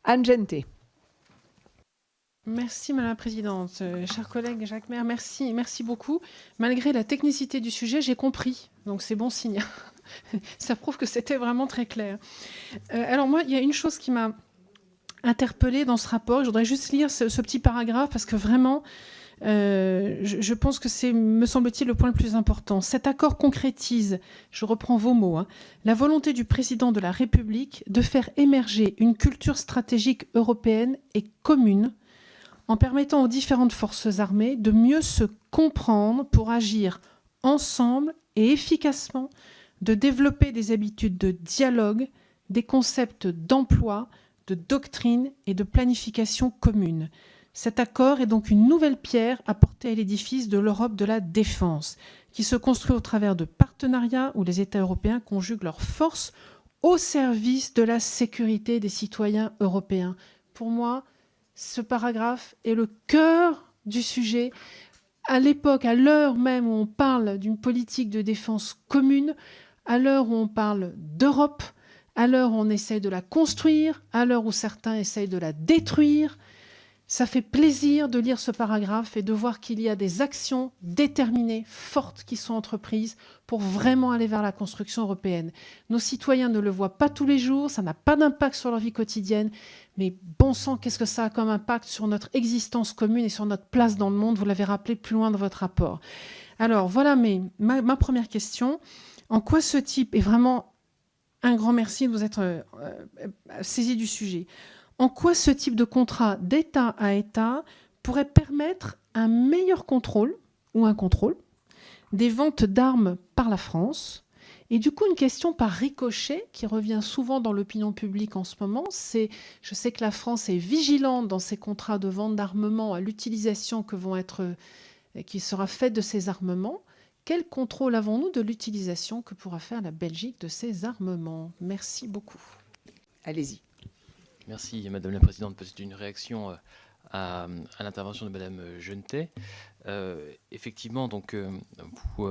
Anne Genté. Merci Madame la Présidente. Chers collègues, Jacques Maire, merci beaucoup. Malgré la technicité du sujet, j'ai compris, donc c'est bon signe. Ça prouve que c'était vraiment très clair. Alors moi, il y a une chose qui m'a interpellée dans ce rapport. Je voudrais juste lire ce petit paragraphe parce que vraiment, je pense que c'est, me semble-t-il, le point le plus important. Cet accord concrétise, je reprends vos mots, la volonté du président de la République de faire émerger une culture stratégique européenne et commune en permettant aux différentes forces armées de mieux se comprendre pour agir ensemble et efficacement, de développer des habitudes de dialogue, des concepts d'emploi, de doctrine et de planification commune. Cet accord est donc une nouvelle pierre apportée à l'édifice de l'Europe de la défense, qui se construit au travers de partenariats où les États européens conjuguent leurs forces au service de la sécurité des citoyens européens. Pour moi, ce paragraphe est le cœur du sujet. À l'époque, à l'heure même où on parle d'une politique de défense commune, à l'heure où on parle d'Europe, à l'heure où on essaie de la construire, à l'heure où certains essayent de la détruire, ça fait plaisir de lire ce paragraphe et de voir qu'il y a des actions déterminées, fortes, qui sont entreprises pour vraiment aller vers la construction européenne. Nos citoyens ne le voient pas tous les jours, ça n'a pas d'impact sur leur vie quotidienne, mais bon sang, qu'est-ce que ça a comme impact sur notre existence commune et sur notre place dans le monde? Vous l'avez rappelé plus loin dans votre rapport. Alors voilà ma première question. En quoi ce type, et vraiment un grand merci de vous être saisi du sujet, en quoi ce type de contrat d'État à État pourrait permettre un meilleur contrôle, ou un contrôle, des ventes d'armes par la France? Et du coup, une question par ricochet qui revient souvent dans l'opinion publique en ce moment, c'est, je sais que la France est vigilante dans ses contrats de vente d'armement à l'utilisation qui sera faite de ces armements. Quel contrôle avons-nous de l'utilisation que pourra faire la Belgique de ces armements? Merci beaucoup. Allez-y. Merci Madame la Présidente. C'est une réaction à l'intervention de Madame Gentet. Effectivement, donc, vous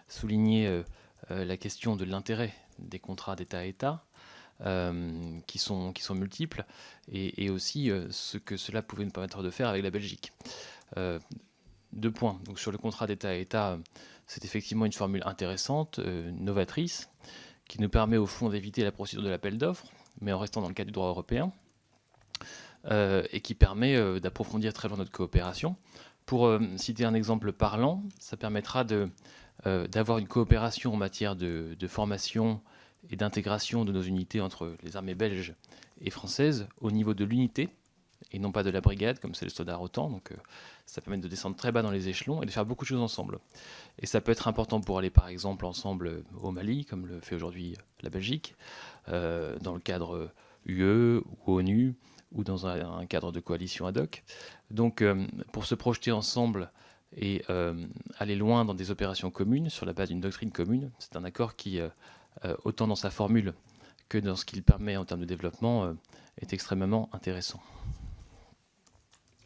soulignez la question de l'intérêt des contrats d'État à État, qui sont multiples, et aussi ce que cela pouvait nous permettre de faire avec la Belgique. 2 points. Donc, sur le contrat d'État à État, c'est effectivement une formule intéressante, novatrice, qui nous permet au fond d'éviter la procédure de l'appel d'offres, mais en restant dans le cadre du droit européen, et qui permet d'approfondir très loin notre coopération. Pour citer un exemple parlant, ça permettra d'avoir une coopération en matière de formation et d'intégration de nos unités entre les armées belges et françaises au niveau de l'unité, et non pas de la brigade, comme c'est le Stodar OTAN. Donc ça permet de descendre très bas dans les échelons et de faire beaucoup de choses ensemble. Et ça peut être important pour aller, par exemple, ensemble au Mali, comme le fait aujourd'hui la Belgique, dans le cadre UE ou ONU, ou dans un cadre de coalition ad hoc. Donc, pour se projeter ensemble et aller loin dans des opérations communes, sur la base d'une doctrine commune, c'est un accord qui, autant dans sa formule que dans ce qu'il permet en termes de développement, est extrêmement intéressant.